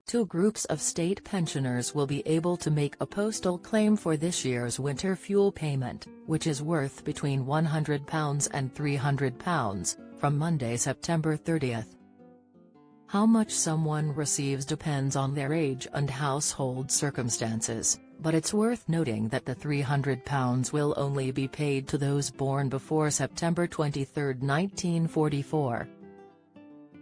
Two groups of state pensioners will be able to make a postal claim for this year's winter fuel payment, which is worth between £100 and £300, from Monday, September 30th. How much someone receives depends on their age and household circumstances, but it's worth noting that the £300 will only be paid to those born before September 23, 1944.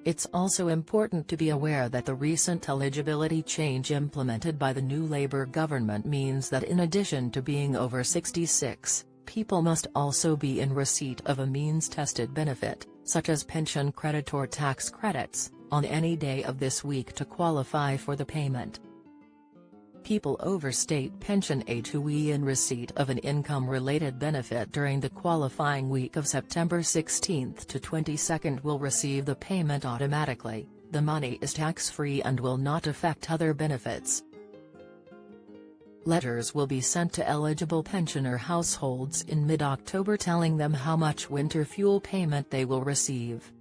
It's also important to be aware that the recent eligibility change implemented by the new Labour government means that in addition to being over 66, people must also be in receipt of a means-tested benefit, such as pension credit or tax credits, on any day of this week to qualify for the payment. People over state pension age who be in receipt of an income-related benefit during the qualifying week of September 16 to 22 will receive the payment automatically. The money is tax-free and will not affect other benefits. Letters will be sent to eligible pensioner households in mid-October telling them how much winter fuel payment they will receive.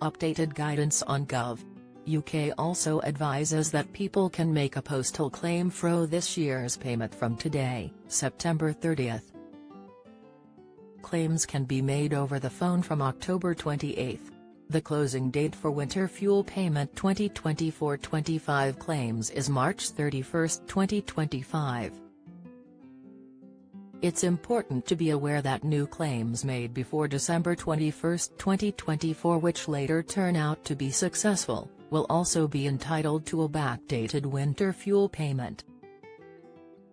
Updated guidance on Gov. UK also advises that people can make a postal claim for this year's payment from today, September 30th. Claims can be made over the phone from October 28. The closing date for winter fuel payment 2024-25 claims is March 31, 2025. It's important to be aware that new claims made before December 21, 2024 which later turn out to be successful, will also be entitled to a backdated winter fuel payment.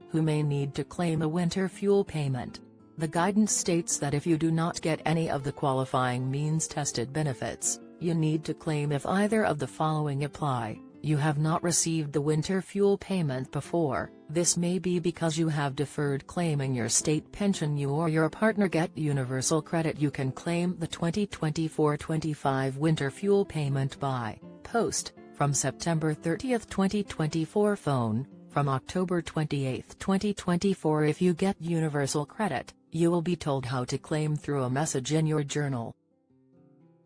Who may need to claim a winter fuel payment? The guidance states that if you do not get any of the qualifying means-tested benefits, you need to claim if either of the following apply. You have not received the winter fuel payment before. This may be because you have deferred claiming your state pension. You or your partner get universal credit. You can claim the 2024-25 winter fuel payment by post, from September 30, 2024 phone, from October 28, 2024 If you get universal credit, you will be told how to claim through a message in your journal.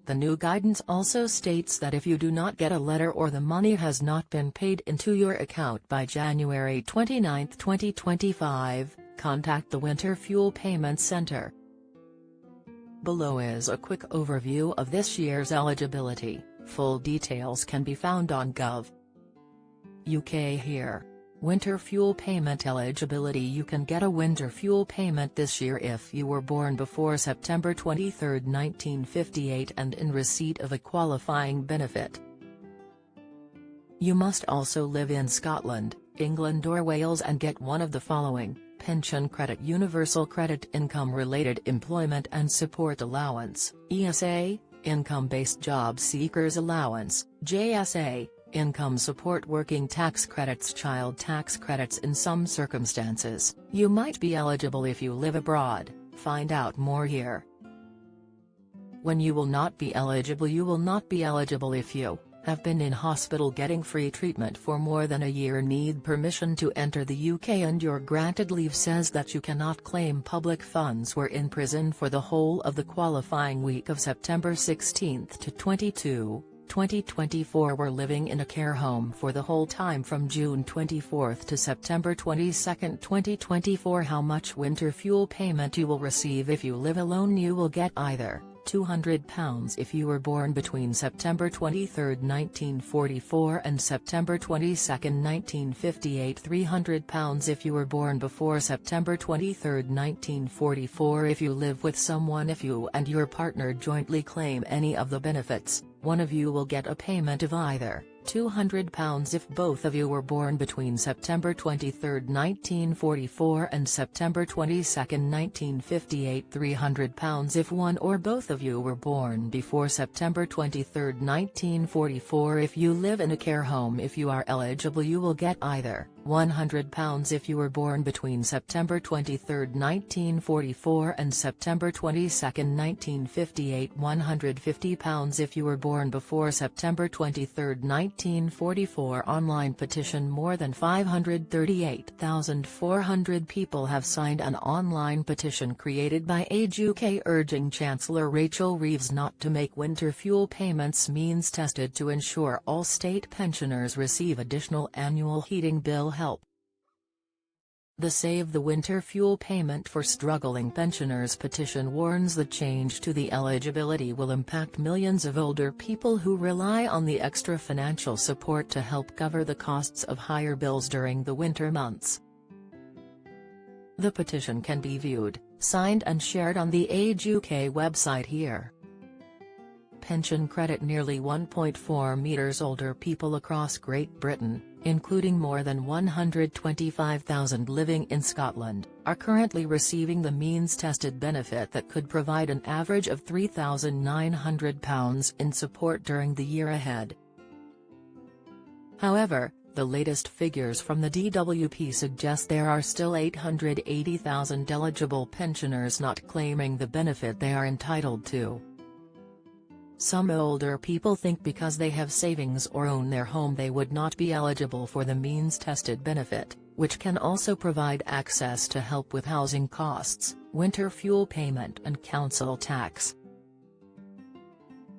The new guidance also states that if you do not get a letter or the money has not been paid into your account by January 29, 2025, contact the Winter Fuel Payment Center. Below is a quick overview of this year's eligibility. Full details can be found on Gov. UK here. Winter fuel payment eligibility. You can get a winter fuel payment this year if you were born before September 23, 1958 and in receipt of a qualifying benefit. You must also live in Scotland, England or Wales and get one of the following: pension credit, universal credit, income-related employment and support allowance, ESA, income-based job seekers allowance, JSA, income support, working tax credits, child tax credits. In some circumstances, you might be eligible if you live abroad. Find out more here. When you will not be eligible. You will not be eligible if you have been in hospital getting free treatment for more than a year, need permission to enter the UK and your granted leave says that you cannot claim public funds, were in prison for the whole of the qualifying week of September 16 to 22, 2024, were living in a care home for the whole time from June 24 to September 22, 2024. How much winter fuel payment you will receive? If you live alone, you will get either £200 if you were born between September 23, 1944 and September 22, 1958, £300 if you were born before September 23, 1944. If you live with someone, if you and your partner jointly claim any of the benefits, one of you will get a payment of either £200 if both of you were born between September 23, 1944 and September 22, 1958, £300 if one or both of you were born before September 23, 1944. If you live in a care home, if you are eligible, you will get either £100 if you were born between September 23, 1944 and September 22, 1958, £150 if you were born before September 23, 1944 online petition. More than 538,400 people have signed an online petition created by Age UK urging Chancellor Rachel Reeves not to make winter fuel payments means tested to ensure all state pensioners receive additional annual heating bill help. The Save the Winter Fuel Payment for Struggling Pensioners petition warns the change to the eligibility will impact millions of older people who rely on the extra financial support to help cover the costs of higher bills during the winter months. The petition can be viewed, signed and shared on the Age UK website here. Pension credit. Nearly 1.4 million older people across Great Britain, including more than 125,000 living in Scotland, are currently receiving the means-tested benefit that could provide an average of £3,900 in support during the year ahead. However, the latest figures from the DWP suggest there are still 880,000 eligible pensioners not claiming the benefit they are entitled to. Some older people think because they have savings or own their home they would not be eligible for the means-tested benefit, which can also provide access to help with housing costs, winter fuel payment and council tax.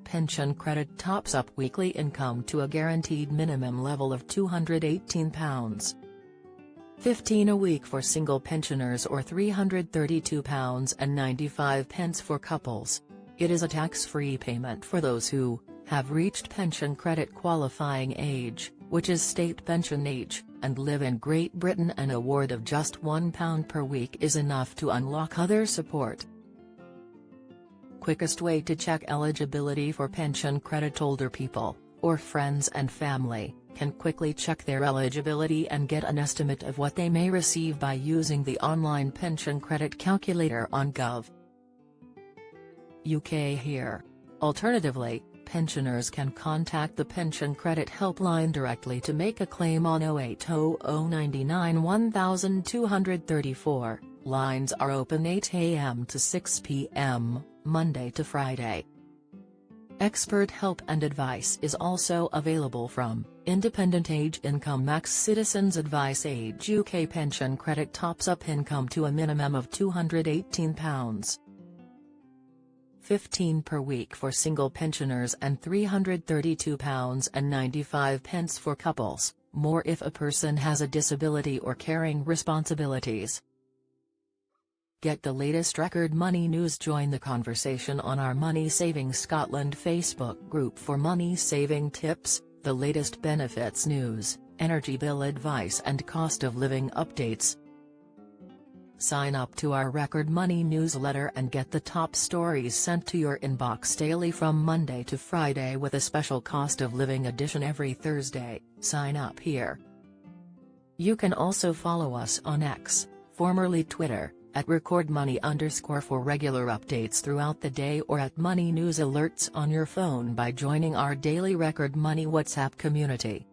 Pension credit tops up weekly income to a guaranteed minimum level of £218.15 a week for single pensioners or £332.95 for couples. It is a tax-free payment for those who have reached pension credit qualifying age, which is state pension age, and live in Great Britain. An award of just £1 per week is enough to unlock other support. Quickest way to check eligibility for pension credit. Older people, or friends and family, can quickly check their eligibility and get an estimate of what they may receive by using the online pension credit calculator on Gov. UK here. Alternatively, pensioners can contact the Pension Credit Helpline directly to make a claim on 0800 99 1234. Lines are open 8 a.m. to 6 p.m., Monday to Friday. Expert help and advice is also available from Independent Age Income Max Citizens Advice. Age UK pension credit tops up income to a minimum of £218.15 per week for single pensioners and £332.95 for couples, more if a person has a disability or caring responsibilities. Get the latest Record Money news. Join the conversation on our Money Saving Scotland Facebook group for money saving tips, the latest benefits news, energy bill advice and cost of living updates. Sign up to our Record Money newsletter and get the top stories sent to your inbox daily from Monday to Friday with a special cost of living edition every Thursday. Sign up here. You can also follow us on X, formerly Twitter, at @RecordMoney_ for regular updates throughout the day, or at Money News Alerts on your phone by joining our daily Record Money WhatsApp community.